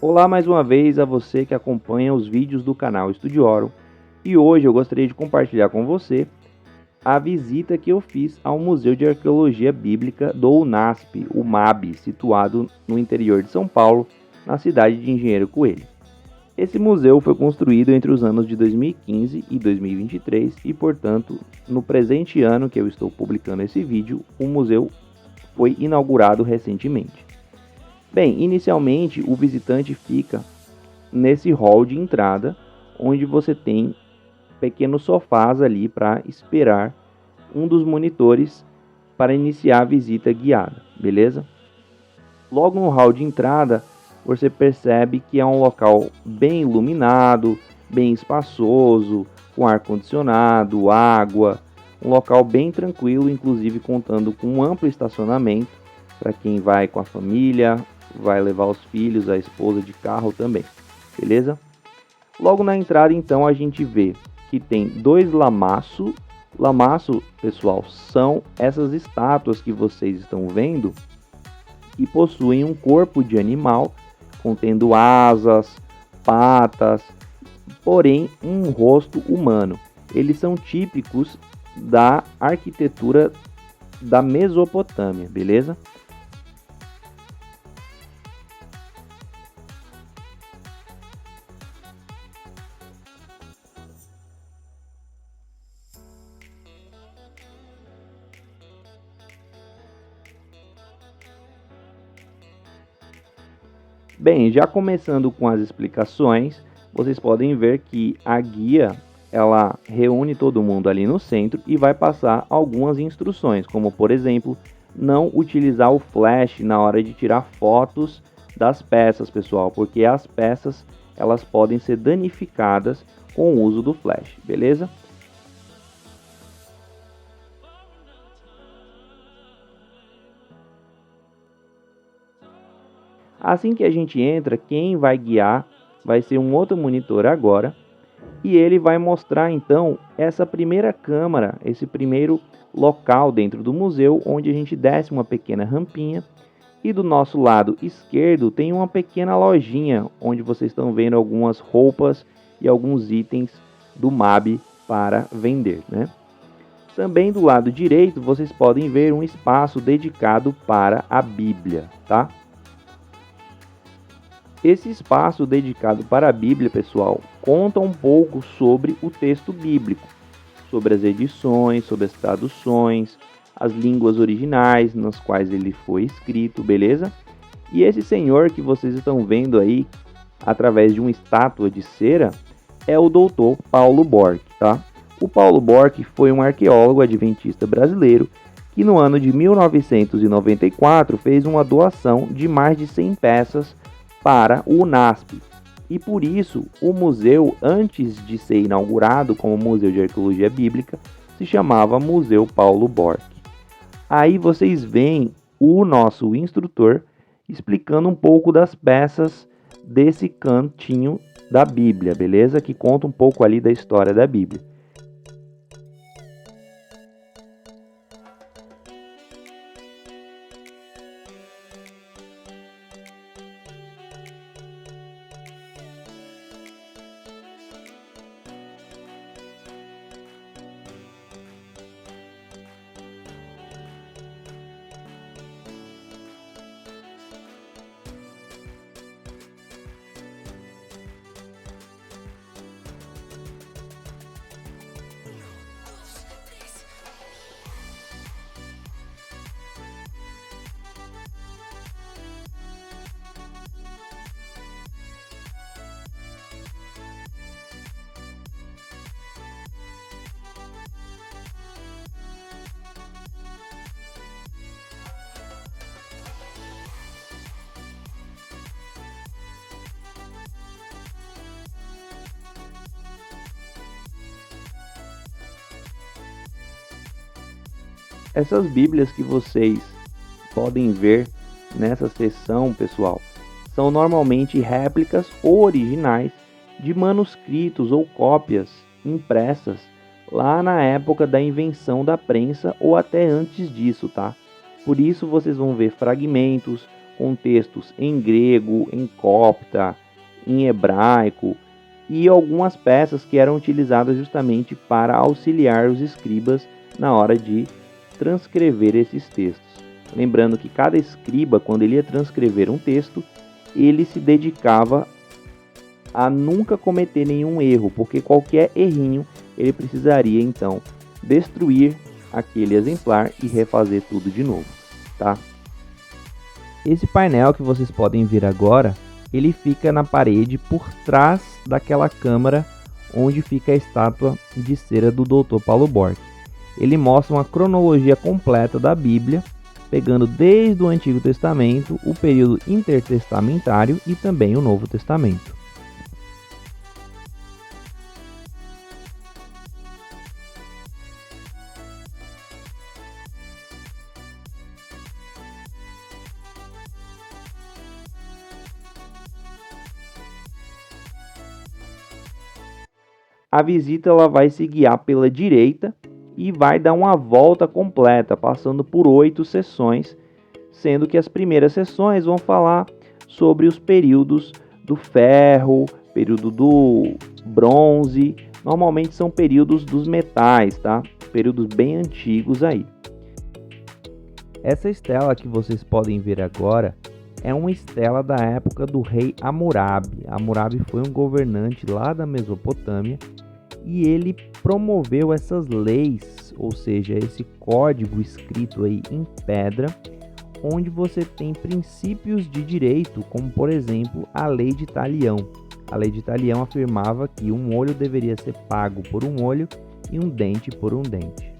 Olá mais uma vez a você que acompanha os vídeos do canal Estudioro, e hoje eu gostaria de compartilhar com você a visita que eu fiz ao Museu de Arqueologia Bíblica do UNASP, o MAB, situado no interior de São Paulo, na cidade de Engenheiro Coelho. Esse museu foi construído entre os anos de 2015 e 2023 e, portanto, no presente ano que eu estou publicando esse vídeo, o museu foi inaugurado recentemente. Bem, inicialmente o visitante fica nesse hall de entrada, onde você tem pequenos sofás ali para esperar um dos monitores para iniciar a visita guiada, beleza? Logo no hall de entrada, você percebe que é um local bem iluminado, bem espaçoso, com ar-condicionado, água, um local bem tranquilo, inclusive contando com um amplo estacionamento para quem vai com a família, vai levar os filhos, a esposa de carro também, beleza? Logo na entrada, então, a gente vê que tem dois lamaços. Lamaço, pessoal, são essas estátuas que vocês estão vendo e possuem um corpo de animal, contendo asas, patas, porém um rosto humano. Eles são típicos da arquitetura da Mesopotâmia, beleza? Bem, já começando com as explicações, vocês podem ver que a guia ela reúne todo mundo ali no centro e vai passar algumas instruções, como por exemplo, não utilizar o flash na hora de tirar fotos das peças, pessoal, porque as peças elas podem ser danificadas com o uso do flash, beleza? Assim que a gente entra, quem vai guiar vai ser um outro monitor agora, e ele vai mostrar então essa primeira câmara, esse primeiro local dentro do museu, onde a gente desce uma pequena rampinha, e do nosso lado esquerdo tem uma pequena lojinha, onde vocês estão vendo algumas roupas e alguns itens do MAB para vender, né? Também do lado direito vocês podem ver um espaço dedicado para a Bíblia, tá? Esse espaço dedicado para a Bíblia, pessoal, conta um pouco sobre o texto bíblico, sobre as edições, sobre as traduções, as línguas originais nas quais ele foi escrito, beleza? E esse senhor que vocês estão vendo aí, através de uma estátua de cera, é o doutor Paulo Borck, tá? O Paulo Borck foi um arqueólogo adventista brasileiro que no ano de 1994 fez uma doação de mais de 100 peças para o UNASP. E por isso, o museu, antes de ser inaugurado como Museu de Arqueologia Bíblica, se chamava Museu Paulo Borck. Aí vocês veem o nosso instrutor explicando um pouco das peças desse cantinho da Bíblia, beleza? Que conta um pouco ali da história da Bíblia. Essas Bíblias que vocês podem ver nessa seção, pessoal, são normalmente réplicas ou originais de manuscritos ou cópias impressas lá na época da invenção da prensa ou até antes disso, tá? Por isso vocês vão ver fragmentos, com textos em grego, em copta, em hebraico e algumas peças que eram utilizadas justamente para auxiliar os escribas na hora de transcrever esses textos. Lembrando que cada escriba, quando ele ia transcrever um texto, ele se dedicava a nunca cometer nenhum erro, porque qualquer errinho ele precisaria então destruir aquele exemplar e refazer tudo de novo, tá? Esse painel que vocês podem ver agora, ele fica na parede por trás daquela câmara onde fica a estátua de cera do Dr. Paulo Borg. Ele mostra uma cronologia completa da Bíblia, pegando desde o Antigo Testamento, o período intertestamentário e também o Novo Testamento. A visita ela vai se guiar pela direita e vai dar uma volta completa, passando por 8 sessões, sendo que as primeiras sessões vão falar sobre os períodos do ferro, período do bronze, normalmente são períodos dos metais, tá? Períodos bem antigos aí. Essa estela que vocês podem ver agora é uma estela da época do rei Hammurabi. Hammurabi foi um governante lá da Mesopotâmia e ele promoveu essas leis, ou seja, esse código escrito aí em pedra, onde você tem princípios de direito, como por exemplo a Lei de Talião. A Lei de Talião afirmava que um olho deveria ser pago por um olho e um dente por um dente.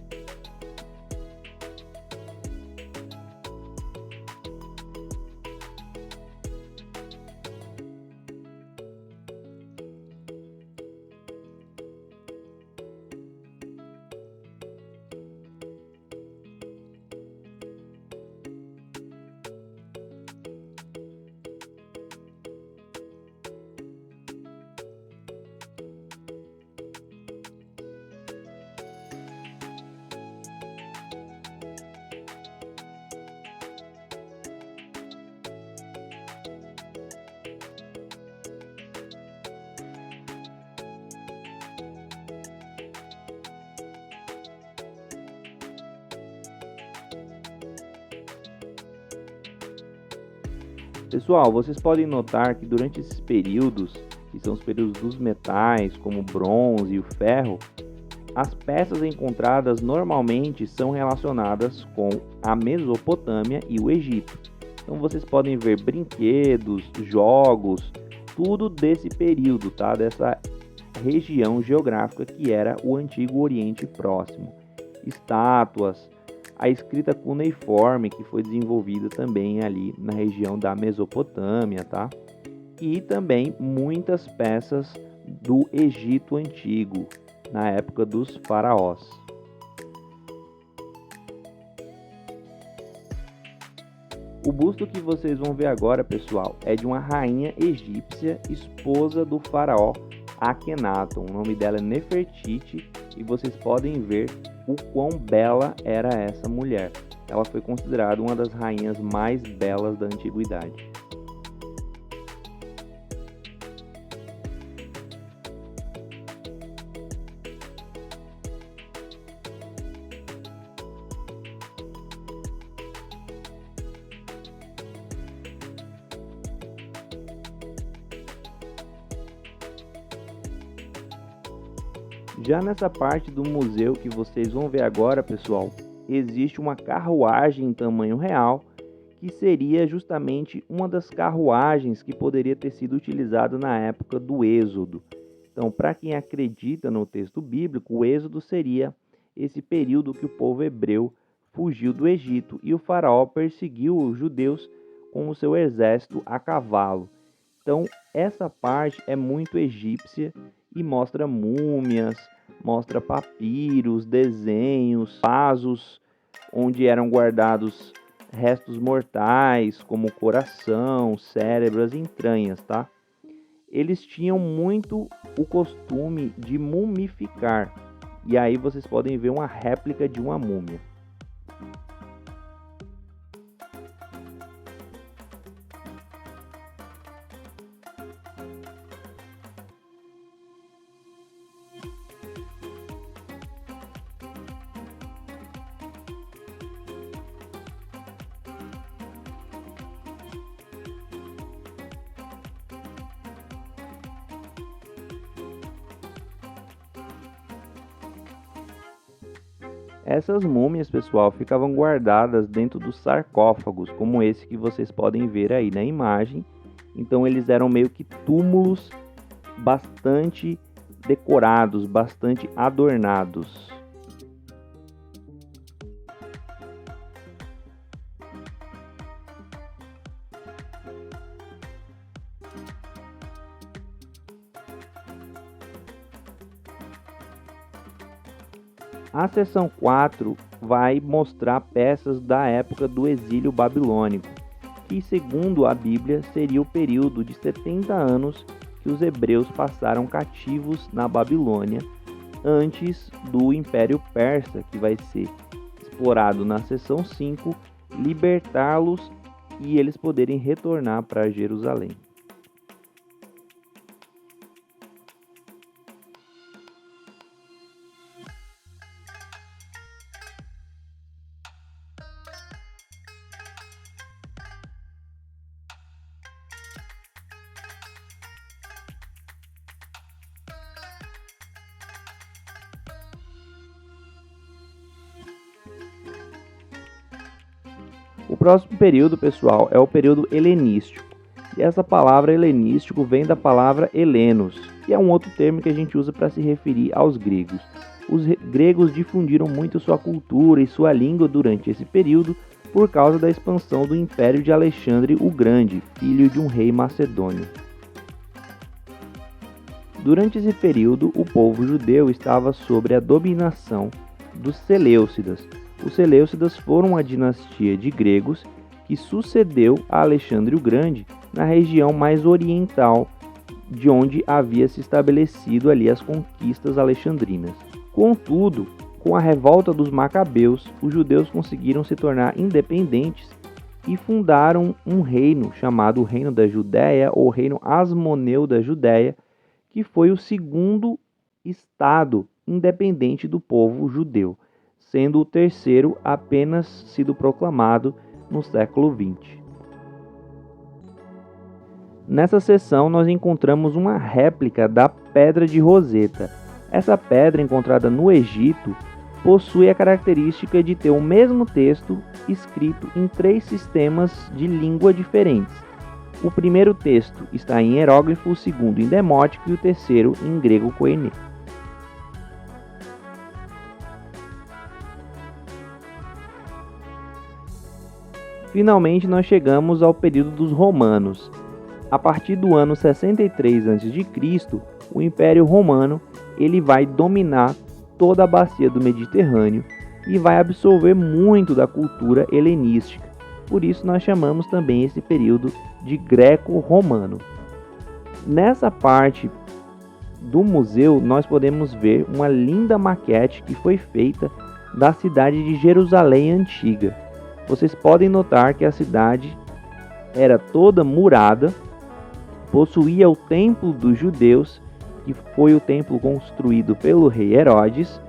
Pessoal, vocês podem notar que durante esses períodos, que são os períodos dos metais, como o bronze e o ferro, as peças encontradas normalmente são relacionadas com a Mesopotâmia e o Egito. Então vocês podem ver brinquedos, jogos, tudo desse período, tá? Dessa região geográfica que era o Antigo Oriente Próximo. Estátuas, a escrita cuneiforme, que foi desenvolvida também ali na região da Mesopotâmia, tá? E também muitas peças do Egito Antigo, na época dos faraós. O busto que vocês vão ver agora, pessoal, é de uma rainha egípcia, esposa do faraó Akhenaton. O nome dela é Nefertiti e vocês podem ver o quão bela era essa mulher. Ela foi considerada uma das rainhas mais belas da antiguidade. Já nessa parte do museu que vocês vão ver agora, pessoal, existe uma carruagem em tamanho real, que seria justamente uma das carruagens que poderia ter sido utilizada na época do Êxodo. Então, para quem acredita no texto bíblico, o Êxodo seria esse período que o povo hebreu fugiu do Egito e o faraó perseguiu os judeus com o seu exército a cavalo. Então, essa parte é muito egípcia e mostra múmias, mostra papiros, desenhos, vasos onde eram guardados restos mortais, como coração, cérebro, as entranhas, tá? Eles tinham muito o costume de mumificar. E aí vocês podem ver uma réplica de uma múmia. Essas múmias, pessoal, ficavam guardadas dentro dos sarcófagos, como esse que vocês podem ver aí na imagem. Então eles eram meio que túmulos bastante decorados, bastante adornados. A seção 4 vai mostrar peças da época do exílio babilônico, que segundo a Bíblia seria o período de 70 anos que os hebreus passaram cativos na Babilônia, antes do Império Persa, que vai ser explorado na seção 5, libertá-los e eles poderem retornar para Jerusalém. O próximo período, pessoal, é o período helenístico. E essa palavra helenístico vem da palavra helenos, que é um outro termo que a gente usa para se referir aos gregos. Os gregos difundiram muito sua cultura e sua língua durante esse período por causa da expansão do Império de Alexandre o Grande, filho de um rei macedônio. Durante esse período, o povo judeu estava sob a dominação dos Seleucidas. Os Seleucidas foram uma dinastia de gregos que sucedeu a Alexandre o Grande na região mais oriental, de onde havia se estabelecido ali as conquistas alexandrinas. Contudo, com a revolta dos Macabeus, os judeus conseguiram se tornar independentes e fundaram um reino chamado Reino da Judéia ou Reino Asmoneu da Judéia, que foi o segundo estado independente do povo judeu, sendo o terceiro apenas sido proclamado no século XX. Nessa seção nós encontramos uma réplica da Pedra de Roseta. Essa pedra, encontrada no Egito, possui a característica de ter o mesmo texto escrito em 3 sistemas de língua diferentes. O primeiro texto está em hieróglifo, o segundo em demótico e o terceiro em grego koiné. Finalmente nós chegamos ao período dos romanos. A partir do ano 63 a.C., o Império Romano ele vai dominar toda a bacia do Mediterrâneo e vai absorver muito da cultura helenística. Por isso nós chamamos também esse período de greco-romano. Nessa parte do museu nós podemos ver uma linda maquete que foi feita da cidade de Jerusalém antiga. Vocês podem notar que a cidade era toda murada, possuía o templo dos judeus, que foi o templo construído pelo rei Herodes,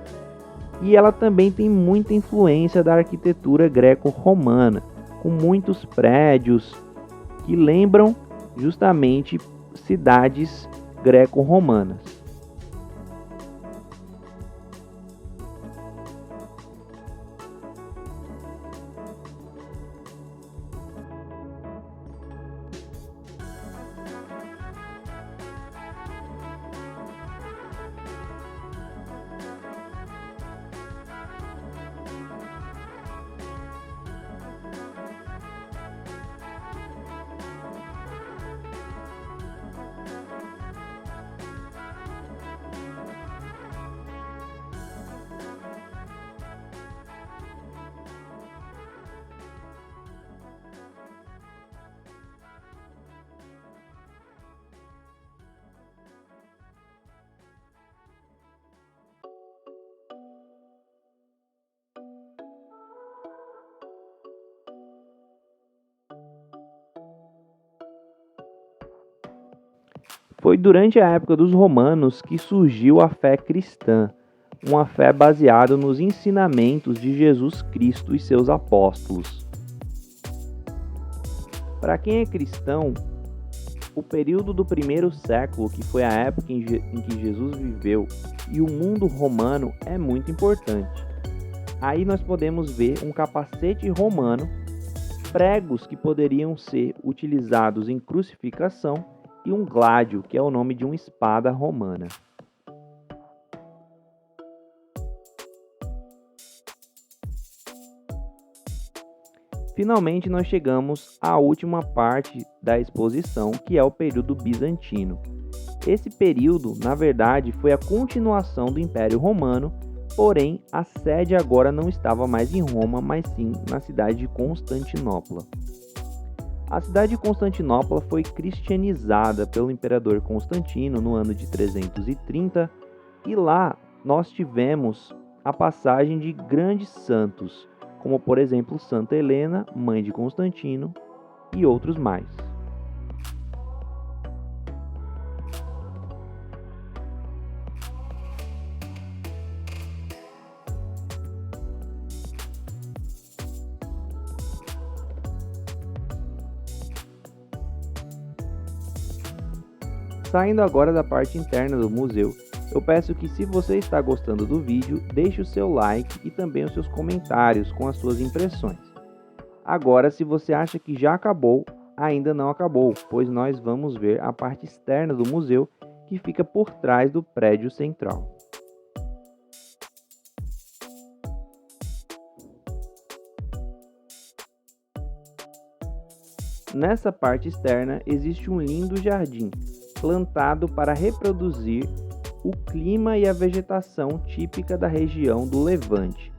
e ela também tem muita influência da arquitetura greco-romana, com muitos prédios que lembram justamente cidades greco-romanas. Foi durante a época dos romanos que surgiu a fé cristã, uma fé baseada nos ensinamentos de Jesus Cristo e seus apóstolos. Para quem é cristão, o período do primeiro século, que foi a época em que Jesus viveu, e o mundo romano é muito importante. Aí nós podemos ver um capacete romano, pregos que poderiam ser utilizados em crucificação e um gládio, que é o nome de uma espada romana. Finalmente nós chegamos à última parte da exposição, que é o período bizantino. Esse período, na verdade, foi a continuação do Império Romano, porém a sede agora não estava mais em Roma, mas sim na cidade de Constantinopla. A cidade de Constantinopla foi cristianizada pelo imperador Constantino no ano de 330 e lá nós tivemos a passagem de grandes santos, como por exemplo Santa Helena, mãe de Constantino, e outros mais. Saindo agora da parte interna do museu, eu peço que, se você está gostando do vídeo, deixe o seu like e também os seus comentários com as suas impressões. Agora, se você acha que já acabou, ainda não acabou, pois nós vamos ver a parte externa do museu, que fica por trás do prédio central. Nessa parte externa existe um lindo jardim, plantado para reproduzir o clima e a vegetação típica da região do Levante.